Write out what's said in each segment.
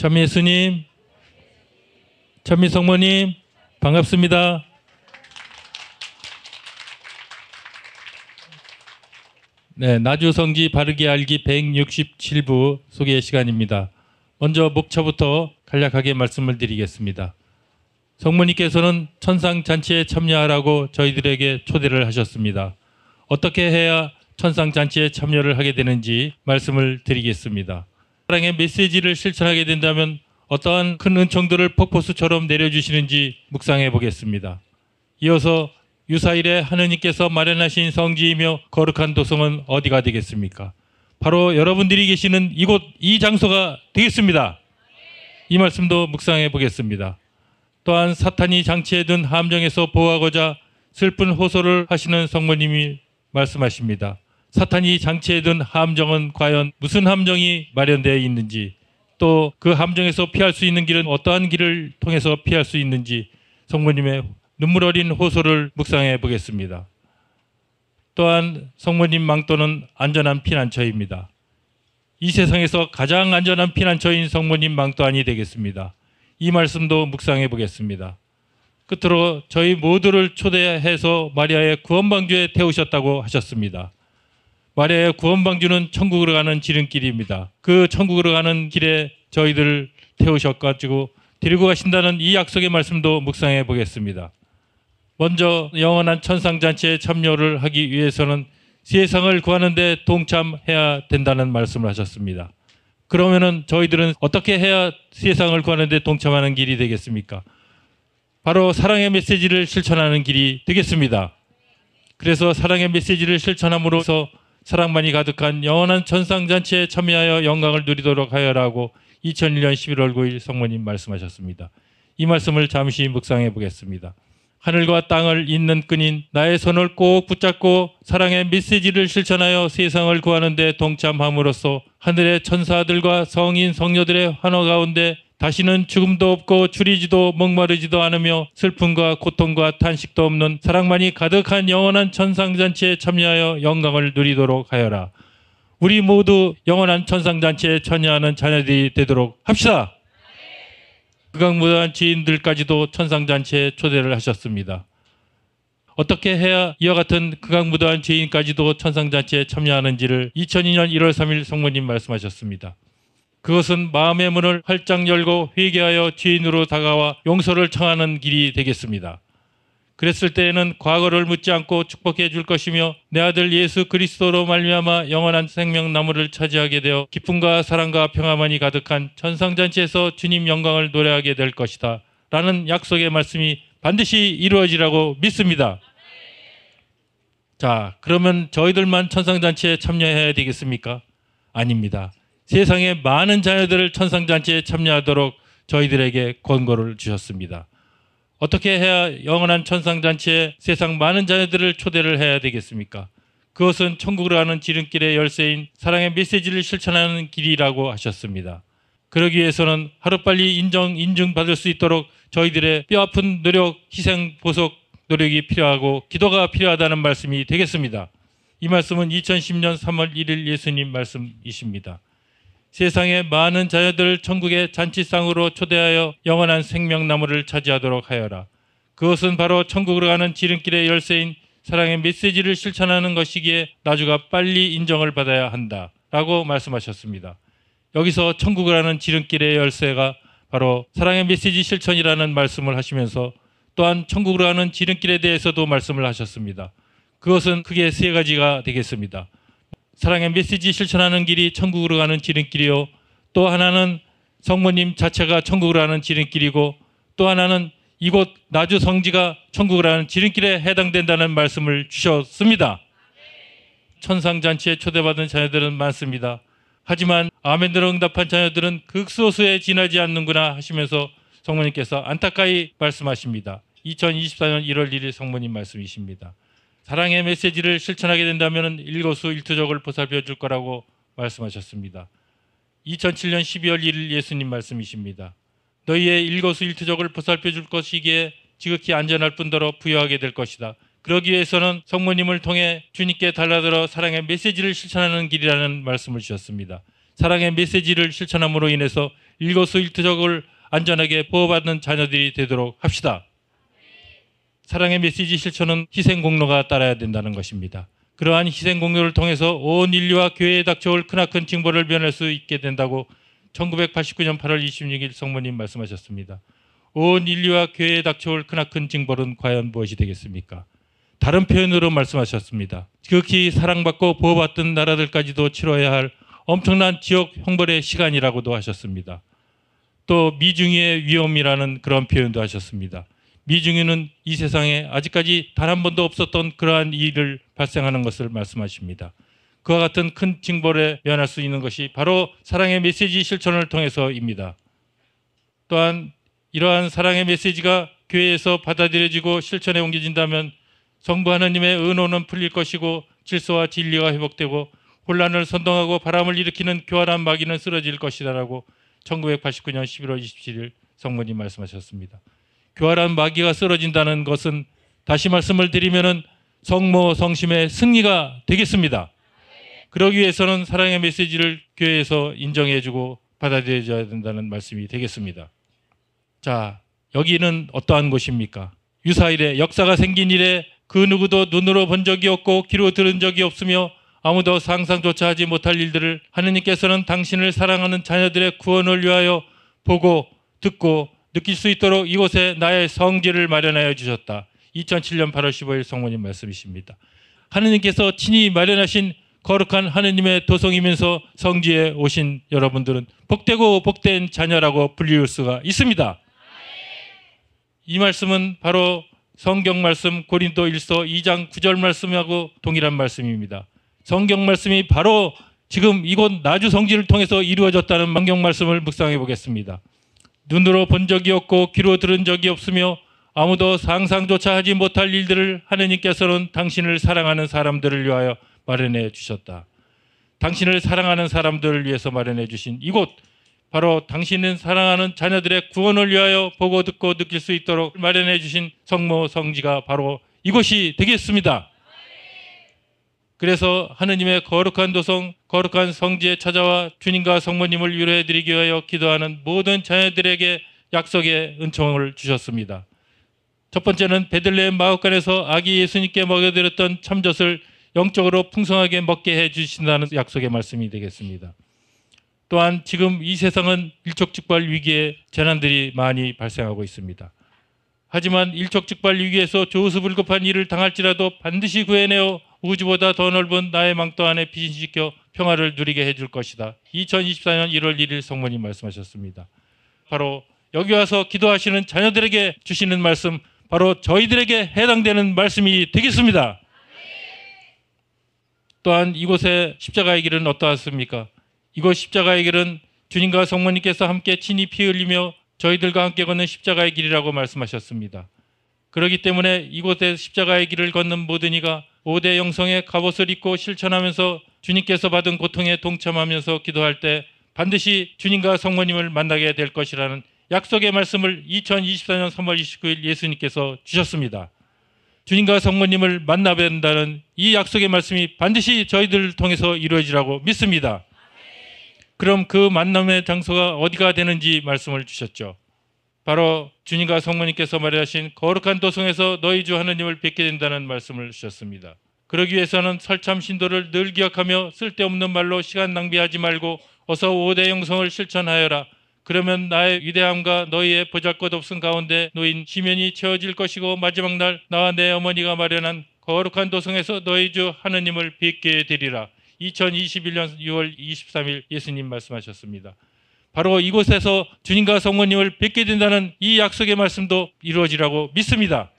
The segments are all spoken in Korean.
천미예수님, 천미성모님, 반갑습니다. 네, 나주성지 바르게 알기 167부 소개 시간입니다. 먼저 목차부터 간략하게 말씀을 드리겠습니다. 성모님께서는 천상잔치에 참여하라고 저희들에게 초대를 하셨습니다. 어떻게 해야 천상잔치에 참여를 하게 되는지 말씀을 드리겠습니다. 사랑의 메시지를 실천하게 된다면 어떠한 큰 은총들을 폭포수처럼 내려주시는지 묵상해 보겠습니다. 이어서 유사일에 하느님께서 마련하신 성지이며 거룩한 도성은 어디가 되겠습니까? 바로 여러분들이 계시는 이곳, 이 장소가 되겠습니다. 이 말씀도 묵상해 보겠습니다. 또한 사탄이 장치에 든 함정에서 보호하고자 슬픈 호소를 하시는 성모님이 말씀하십니다. 사탄이 장치에 든 함정은 과연 무슨 함정이 마련되어 있는지, 또 그 함정에서 피할 수 있는 길은 어떠한 길을 통해서 피할 수 있는지 성모님의 눈물 어린 호소를 묵상해 보겠습니다. 또한 성모님 망토는 안전한 피난처입니다. 이 세상에서 가장 안전한 피난처인 성모님 망토안이 되겠습니다. 이 말씀도 묵상해 보겠습니다. 끝으로 저희 모두를 초대해서 마리아의 구원방주에 태우셨다고 하셨습니다. 마리아의 구원방주는 천국으로 가는 지름길입니다. 그 천국으로 가는 길에 저희들을 태우셔가지고 데리고 가신다는 이 약속의 말씀도 묵상해 보겠습니다. 먼저 영원한 천상잔치에 참여를 하기 위해서는 세상을 구하는 데 동참해야 된다는 말씀을 하셨습니다. 그러면은 저희들은 어떻게 해야 세상을 구하는 데 동참하는 길이 되겠습니까? 바로 사랑의 메시지를 실천하는 길이 되겠습니다. 그래서 사랑의 메시지를 실천함으로써 사랑만이 가득한 영원한 천상잔치에 참여하여 영광을 누리도록 하여라고 2001년 11월 9일 성모님 말씀하셨습니다. 이 말씀을 잠시 묵상해 보겠습니다. 하늘과 땅을 잇는 끈인 나의 손을 꼭 붙잡고 사랑의 메시지를 실천하여 세상을 구하는 데 동참함으로써 하늘의 천사들과 성인 성녀들의 환호 가운데 다시는 죽음도 없고 추리지도 목마르지도 않으며 슬픔과 고통과 탄식도 없는 사랑만이 가득한 영원한 천상잔치에 참여하여 영광을 누리도록 하여라. 우리 모두 영원한 천상잔치에 참여하는 자녀들이 되도록 합시다. 극악무도한 지인들까지도 천상잔치에 초대를 하셨습니다. 어떻게 해야 이와 같은 극악무도한 죄인까지도 천상잔치에 참여하는지를 2002년 1월 3일 성모님 말씀하셨습니다. 그것은 마음의 문을 활짝 열고 회개하여 죄인으로 다가와 용서를 청하는 길이 되겠습니다. 그랬을 때에는 과거를 묻지 않고 축복해 줄 것이며 내 아들 예수 그리스도로 말미암아 영원한 생명나무를 차지하게 되어 기쁨과 사랑과 평화만이 가득한 천상잔치에서 주님 영광을 노래하게 될 것이다 라는 약속의 말씀이 반드시 이루어지라고 믿습니다. 자, 그러면 저희들만 천상잔치에 참여해야 되겠습니까? 아닙니다. 세상의 많은 자녀들을 천상잔치에 참여하도록 저희들에게 권고를 주셨습니다. 어떻게 해야 영원한 천상잔치에 세상 많은 자녀들을 초대를 해야 되겠습니까? 그것은 천국으로 가는 지름길의 열쇠인 사랑의 메시지를 실천하는 길이라고 하셨습니다. 그러기 위해서는 하루빨리 인증받을 수 있도록 저희들의 뼈아픈 노력, 희생, 보석 노력이 필요하고 기도가 필요하다는 말씀이 되겠습니다. 이 말씀은 2010년 3월 1일 예수님 말씀이십니다. 세상의 많은 자녀들을 천국의 잔치상으로 초대하여 영원한 생명나무를 차지하도록 하여라. 그것은 바로 천국으로 가는 지름길의 열쇠인 사랑의 메시지를 실천하는 것이기에 나주가 빨리 인정을 받아야 한다 라고 말씀하셨습니다. 여기서 천국으로 가는 지름길의 열쇠가 바로 사랑의 메시지 실천이라는 말씀을 하시면서 또한 천국으로 가는 지름길에 대해서도 말씀을 하셨습니다. 그것은 크게 세 가지가 되겠습니다. 사랑의 메시지 실천하는 길이 천국으로 가는 지름길이요, 또 하나는 성모님 자체가 천국으로 가는 지름길이고, 또 하나는 이곳 나주 성지가 천국으로 가는 지름길에 해당된다는 말씀을 주셨습니다. 천상잔치에 초대받은 자녀들은 많습니다. 하지만 아멘으로 응답한 자녀들은 극소수에 지나지 않는구나 하시면서 성모님께서 안타까이 말씀하십니다. 2024년 1월 1일 성모님 말씀이십니다. 사랑의 메시지를 실천하게 된다면 일거수일투족을 보살펴 줄 거라고 말씀하셨습니다. 2007년 12월 1일 예수님 말씀이십니다. 너희의 일거수일투족을 보살펴 줄 것이기에 지극히 안전할 뿐더러 부여하게 될 것이다. 그러기 위해서는 성모님을 통해 주님께 달라들어 사랑의 메시지를 실천하는 길이라는 말씀을 주셨습니다. 사랑의 메시지를 실천함으로 인해서 일거수일투족을 안전하게 보호받는 자녀들이 되도록 합시다. 사랑의 메시지 실천은 희생 공로가 따라야 된다는 것입니다. 그러한 희생 공로를 통해서 온 인류와 교회에 닥쳐올 크나큰 징벌을 면할 수 있게 된다고 1989년 8월 26일 성모님 말씀하셨습니다. 온 인류와 교회에 닥쳐올 크나큰 징벌은 과연 무엇이 되겠습니까? 다른 표현으로 말씀하셨습니다. 극히 사랑받고 보호받던 나라들까지도 치러야 할 엄청난 지옥 형벌의 시간이라고도 하셨습니다. 또 미중의 위험이라는 그런 표현도 하셨습니다. 미중유는 이 세상에 아직까지 단 한 번도 없었던 그러한 일을 발생하는 것을 말씀하십니다. 그와 같은 큰 징벌에 면할 수 있는 것이 바로 사랑의 메시지 실천을 통해서입니다. 또한 이러한 사랑의 메시지가 교회에서 받아들여지고 실천에 옮겨진다면 성부 하나님의 은호는 풀릴 것이고 질서와 진리가 회복되고 혼란을 선동하고 바람을 일으키는 교활한 마귀는 쓰러질 것이다라고 1989년 11월 27일 성모님 말씀하셨습니다. 교활한 마귀가 쓰러진다는 것은 다시 말씀을 드리면은 성모 성심의 승리가 되겠습니다. 그러기 위해서는 사랑의 메시지를 교회에서 인정해주고 받아들여줘야 된다는 말씀이 되겠습니다. 자, 여기는 어떠한 곳입니까? 유사일에 역사가 생긴 이래 그 누구도 눈으로 본 적이 없고 귀로 들은 적이 없으며 아무도 상상조차 하지 못할 일들을 하느님께서는 당신을 사랑하는 자녀들의 구원을 위하여 보고 듣고 느낄 수 있도록 이곳에 나의 성지를 마련하여 주셨다. 2007년 8월 15일 성모님 말씀이십니다. 하느님께서 친히 마련하신 거룩한 하느님의 도성이면서 성지에 오신 여러분들은 복되고 복된 자녀라고 불릴 수가 있습니다. 이 말씀은 바로 성경 말씀 고린도 1서 2장 9절 말씀하고 동일한 말씀입니다. 성경 말씀이 바로 지금 이곳 나주 성지를 통해서 이루어졌다는 성경 말씀을 묵상해 보겠습니다. 눈으로 본 적이 없고 귀로 들은 적이 없으며 아무도 상상조차 하지 못할 일들을 하느님께서는 당신을 사랑하는 사람들을 위하여 마련해 주셨다. 당신을 사랑하는 사람들을 위해서 마련해 주신 이곳, 바로 당신은 사랑하는 자녀들의 구원을 위하여 보고 듣고 느낄 수 있도록 마련해 주신 성모 성지가 바로 이곳이 되겠습니다. 그래서 하느님의 거룩한 도성, 거룩한 성지에 찾아와 주님과 성모님을 위로해 드리기 위하여 기도하는 모든 자녀들에게 약속의 은총을 주셨습니다. 첫 번째는 베들레헴 마을간에서 아기 예수님께 먹여드렸던 참젖을 영적으로 풍성하게 먹게 해주신다는 약속의 말씀이 되겠습니다. 또한 지금 이 세상은 일촉즉발 위기에 재난들이 많이 발생하고 있습니다. 하지만 일촉즉발 위기에서 조수불급한 일을 당할지라도 반드시 구해내어 우주보다 더 넓은 나의 망토 안에 피신시켜 평화를 누리게 해줄 것이다. 2024년 1월 1일 성모님 말씀하셨습니다. 바로 여기 와서 기도하시는 자녀들에게 주시는 말씀, 바로 저희들에게 해당되는 말씀이 되겠습니다. 또한 이곳의 십자가의 길은 어떠하십니까? 이곳 십자가의 길은 주님과 성모님께서 함께 친히 피 흘리며 저희들과 함께 걷는 십자가의 길이라고 말씀하셨습니다. 그렇기 때문에 이곳에 십자가의 길을 걷는 모든 이가 5대 영성의 갑옷을 입고 실천하면서 주님께서 받은 고통에 동참하면서 기도할 때 반드시 주님과 성모님을 만나게 될 것이라는 약속의 말씀을 2024년 3월 29일 예수님께서 주셨습니다. 주님과 성모님을 만나 뵌다는 이 약속의 말씀이 반드시 저희들을 통해서 이루어지라고 믿습니다. 그럼 그 만남의 장소가 어디가 되는지 말씀을 주셨죠. 바로 주님과 성모님께서 마련하신 거룩한 도성에서 너희 주 하느님을 뵙게 된다는 말씀을 주셨습니다. 그러기 위해서는 설참 신도를 늘 기억하며 쓸데없는 말로 시간 낭비하지 말고 어서 5대 영성을 실천하여라. 그러면 나의 위대함과 너희의 보잘것없음 가운데 놓인 시면이 채워질 것이고 마지막 날 나와 내 어머니가 마련한 거룩한 도성에서 너희 주 하느님을 뵙게 되리라. 2021년 6월 23일 예수님 말씀하셨습니다. 바로 이곳에서 주님과 성모님을 뵙게 된다는 이 약속의 말씀도 이루어지라고 믿습니다.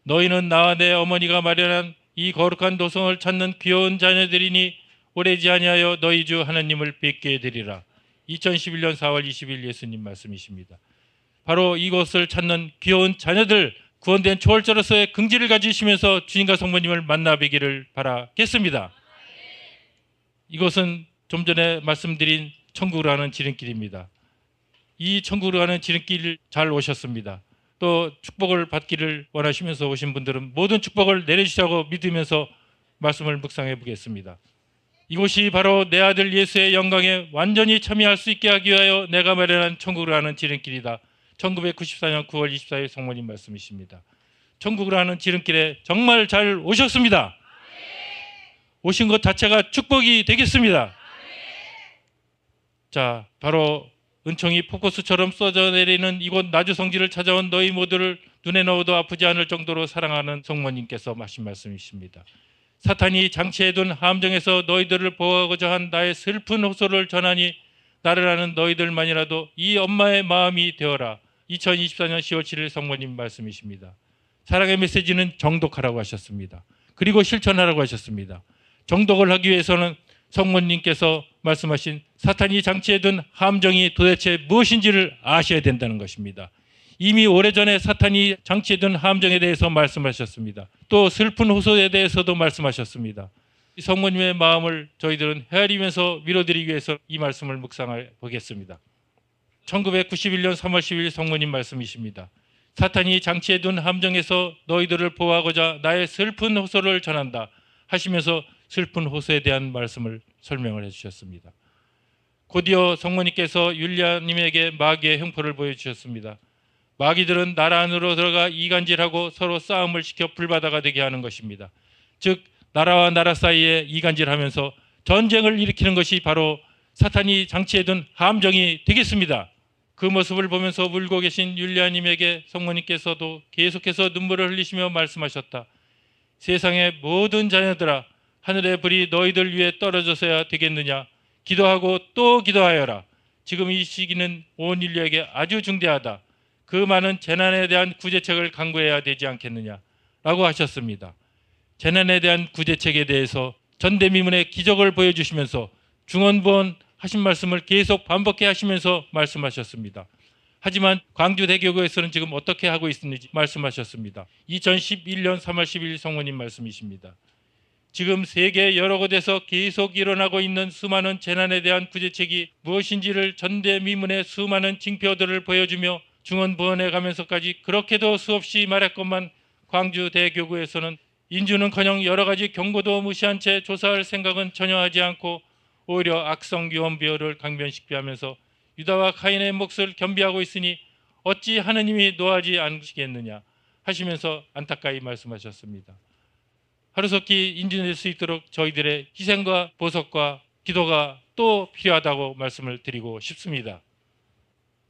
너희는 나와 내 어머니가 마련한 이 거룩한 도성을 찾는 귀여운 자녀들이니 오래지 아니하여 너희 주 하나님을 뵙게 되리라. 2011년 4월 20일 예수님 말씀이십니다. 바로 이곳을 찾는 귀여운 자녀들, 구원된 초월자로서의 긍지를 가지시면서 주님과 성모님을 만나 뵈기를 바라겠습니다. 이것은 좀 전에 말씀드린 천국으로 가는 지름길입니다. 이 천국으로 가는 지름길 잘 오셨습니다. 또 축복을 받기를 원하시면서 오신 분들은 모든 축복을 내려주시라고 믿으면서 말씀을 묵상해 보겠습니다. 이곳이 바로 내 아들 예수의 영광에 완전히 참여할 수 있게 하기 위하여 내가 마련한 천국을 가는 지름길이다. 1994년 9월 24일 성모님 말씀이십니다. 천국을 가는 지름길에 정말 잘 오셨습니다. 오신 것 자체가 축복이 되겠습니다. 자, 바로 은총이 폭포수처럼 쏟아져 내리는 이곳 나주성지를 찾아온 너희 모두를 눈에 넣어도 아프지 않을 정도로 사랑하는 성모님께서 하신 말씀이십니다. 사탄이 장치해둔 함정에서 너희들을 보호하고자 한 나의 슬픈 호소를 전하니 나를 아는 너희들만이라도 이 엄마의 마음이 되어라. 2024년 10월 7일 성모님 말씀이십니다. 사랑의 메시지는 정독하라고 하셨습니다. 그리고 실천하라고 하셨습니다. 정독을 하기 위해서는 성모님께서 말씀하신 사탄이 장치해둔 함정이 도대체 무엇인지를 아셔야 된다는 것입니다. 이미 오래전에 사탄이 장치해둔 함정에 대해서 말씀하셨습니다. 또 슬픈 호소에 대해서도 말씀하셨습니다. 성모님의 마음을 저희들은 헤아리면서 위로드리기 위해서 이 말씀을 묵상해 보겠습니다. 1991년 3월 10일 성모님 말씀이십니다. 사탄이 장치해둔 함정에서 너희들을 보호하고자 나의 슬픈 호소를 전한다 하시면서 슬픈 호소에 대한 말씀을 설명을 해주셨습니다. 곧이어 성모님께서 율리아님에게 마귀의 형포를 보여주셨습니다. 마귀들은 나라 안으로 들어가 이간질하고 서로 싸움을 시켜 불바다가 되게 하는 것입니다. 즉 나라와 나라 사이에 이간질하면서 전쟁을 일으키는 것이 바로 사탄이 장치해둔 함정이 되겠습니다. 그 모습을 보면서 울고 계신 율리아님에게 성모님께서도 계속해서 눈물을 흘리시며 말씀하셨다. 세상의 모든 자녀들아, 하늘의 불이 너희들 위해 떨어져서야 되겠느냐. 기도하고 또 기도하여라. 지금 이 시기는 온 인류에게 아주 중대하다. 그 많은 재난에 대한 구제책을 강구해야 되지 않겠느냐 라고 하셨습니다. 재난에 대한 구제책에 대해서 전대미문의 기적을 보여주시면서 중언부언 하신 말씀을 계속 반복해 하시면서 말씀하셨습니다. 하지만 광주대교구에서는 지금 어떻게 하고 있는지 말씀하셨습니다. 2011년 3월 10일 성모님 말씀이십니다. 지금 세계 여러 곳에서 계속 일어나고 있는 수많은 재난에 대한 구제책이 무엇인지를 전대미문의 수많은 징표들을 보여주며 중언부언해 가면서까지 그렇게도 수없이 말했건만 광주대교구에서는 인주는커녕 여러 가지 경고도 무시한 채 조사할 생각은 전혀 하지 않고 오히려 악성 유언비어를 강변식비하면서 유다와 카인의 몫을 겸비하고 있으니 어찌 하느님이 노하지 않으시겠느냐 하시면서 안타까이 말씀하셨습니다. 하루속히 인진될 수 있도록 저희들의 희생과 보석과 기도가 또 필요하다고 말씀을 드리고 싶습니다.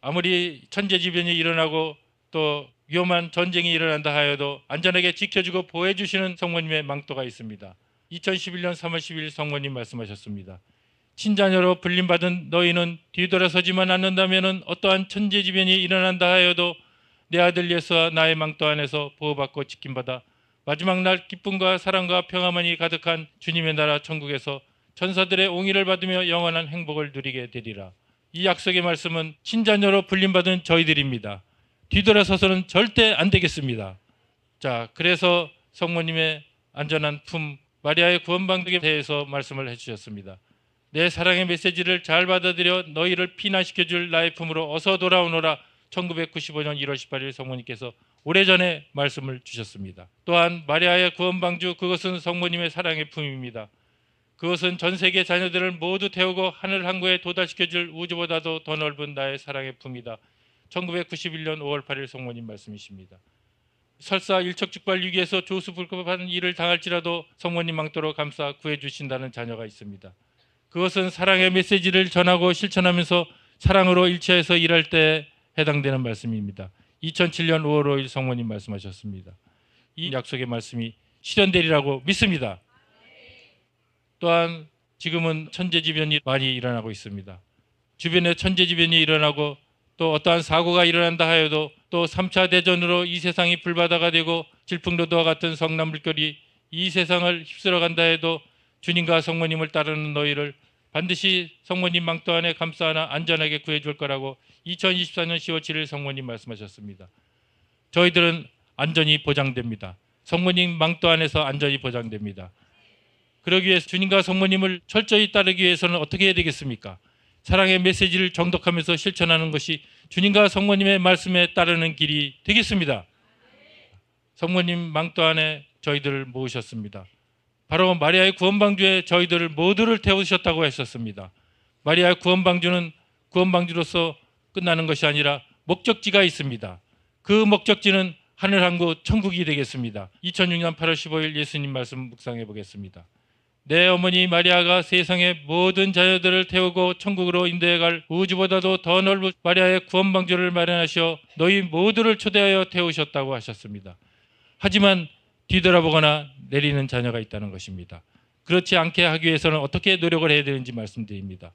아무리 천재지변이 일어나고 또 위험한 전쟁이 일어난다 하여도 안전하게 지켜주고 보호해 주시는 성모님의 망토가 있습니다. 2011년 3월 10일 성모님 말씀하셨습니다. 친자녀로 불림받은 너희는 뒤돌아서지만 않는다면 어떠한 천재지변이 일어난다 하여도 내 아들 예수와 나의 망토 안에서 보호받고 지킴받아 마지막 날 기쁨과 사랑과 평화만이 가득한 주님의 나라 천국에서 천사들의 옹의를 받으며 영원한 행복을 누리게 되리라. 이 약속의 말씀은 친자녀로 불림받은 저희들입니다. 뒤돌아서서는 절대 안 되겠습니다. 자, 그래서 성모님의 안전한 품, 마리아의 구원방식에 대해서 말씀을 해주셨습니다. 내 사랑의 메시지를 잘 받아들여 너희를 피난시켜줄 나의 품으로 어서 돌아오너라. 1995년 1월 18일 성모님께서 오래전에 말씀을 주셨습니다. 또한 마리아의 구원방주, 그것은 성모님의 사랑의 품입니다. 그것은 전 세계 자녀들을 모두 태우고 하늘 항구에 도달시켜줄 우주보다도 더 넓은 나의 사랑의 품이다. 1991년 5월 8일 성모님 말씀이십니다. 설사 일촉즉발 위기에서 조수불급하는 일을 당할지라도 성모님 망토로 감싸 구해주신다는 자녀가 있습니다. 그것은 사랑의 메시지를 전하고 실천하면서 사랑으로 일치해서 일할 때 해당되는 말씀입니다. 2007년 5월 5일 성모님 말씀하셨습니다. 이 약속의 말씀이 실현되리라고 믿습니다. 또한 지금은 천재지변이 많이 일어나고 있습니다. 주변에 천재지변이 일어나고 또 어떠한 사고가 일어난다 하여도 또 3차 대전으로 이 세상이 불바다가 되고 질풍노도와 같은 성난물결이 이 세상을 휩쓸어 간다 해도 주님과 성모님을 따르는 너희를 반드시 성모님 망토 안에 감싸 안아 안전하게 구해줄 거라고 2024년 10월 7일 성모님 말씀하셨습니다. 저희들은 안전이 보장됩니다. 성모님 망토 안에서 안전이 보장됩니다. 그러기 위해서 주님과 성모님을 철저히 따르기 위해서는 어떻게 해야 되겠습니까? 사랑의 메시지를 정독하면서 실천하는 것이 주님과 성모님의 말씀에 따르는 길이 되겠습니다. 성모님 망토 안에 저희들을 모으셨습니다. 바로 마리아의 구원방주에 저희들을 모두를 태우셨다고 했었습니다. 마리아의 구원방주는 구원방주로서 끝나는 것이 아니라 목적지가 있습니다. 그 목적지는 하늘 항구 천국이 되겠습니다. 2006년 8월 15일 예수님 말씀 묵상해 보겠습니다. 내 어머니 마리아가 세상의 모든 자녀들을 태우고 천국으로 인도해 갈 우주보다도 더 넓은 마리아의 구원방주를 마련하시어 너희 모두를 초대하여 태우셨다고 하셨습니다. 하지만 뒤돌아보거나 내리는 자녀가 있다는 것입니다. 그렇지 않게 하기 위해서는 어떻게 노력을 해야 되는지 말씀드립니다.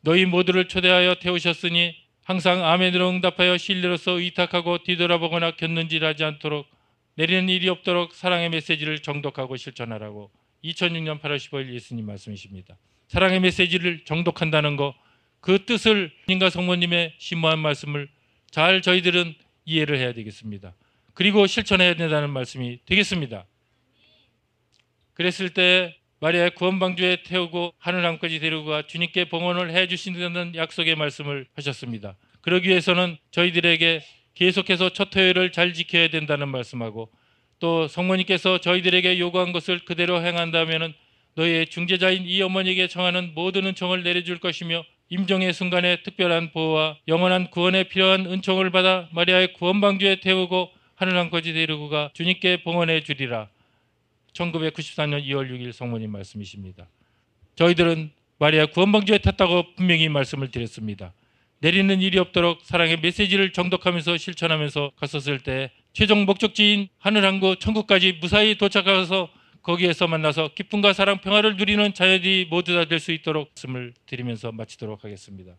너희 모두를 초대하여 태우셨으니 항상 아멘으로 응답하여 신뢰로서 의탁하고 뒤돌아보거나 곁눈질하지 않도록 내리는 일이 없도록 사랑의 메시지를 정독하고 실천하라고 2006년 8월 15일 예수님 말씀이십니다. 사랑의 메시지를 정독한다는 것, 그 뜻을 주님과 성모님의 심오한 말씀을 잘 저희들은 이해를 해야 되겠습니다. 그리고 실천해야 된다는 말씀이 되겠습니다. 그랬을 때 마리아의 구원방주에 태우고 하늘함까지 데리고 가 주님께 봉헌을 해주신다는 약속의 말씀을 하셨습니다. 그러기 위해서는 저희들에게 계속해서 첫 토요일을 잘 지켜야 된다는 말씀하고 또 성모님께서 저희들에게 요구한 것을 그대로 행한다면 너희의 중재자인 이 어머니에게 청하는 모든 은총을 내려줄 것이며 임종의 순간에 특별한 보호와 영원한 구원에 필요한 은총을 받아 마리아의 구원방주에 태우고 하늘함까지 데리고 가 주님께 봉헌해 주리라. 1994년 2월 6일 성모님 말씀이십니다. 저희들은 마리아 구원방주에 탔다고 분명히 말씀을 드렸습니다. 내리는 일이 없도록 사랑의 메시지를 정독하면서 실천하면서 갔었을 때 최종 목적지인 하늘항구 천국까지 무사히 도착해서 거기에서 만나서 기쁨과 사랑 평화를 누리는 자녀들이 모두 다 될 수 있도록 말씀을 드리면서 마치도록 하겠습니다.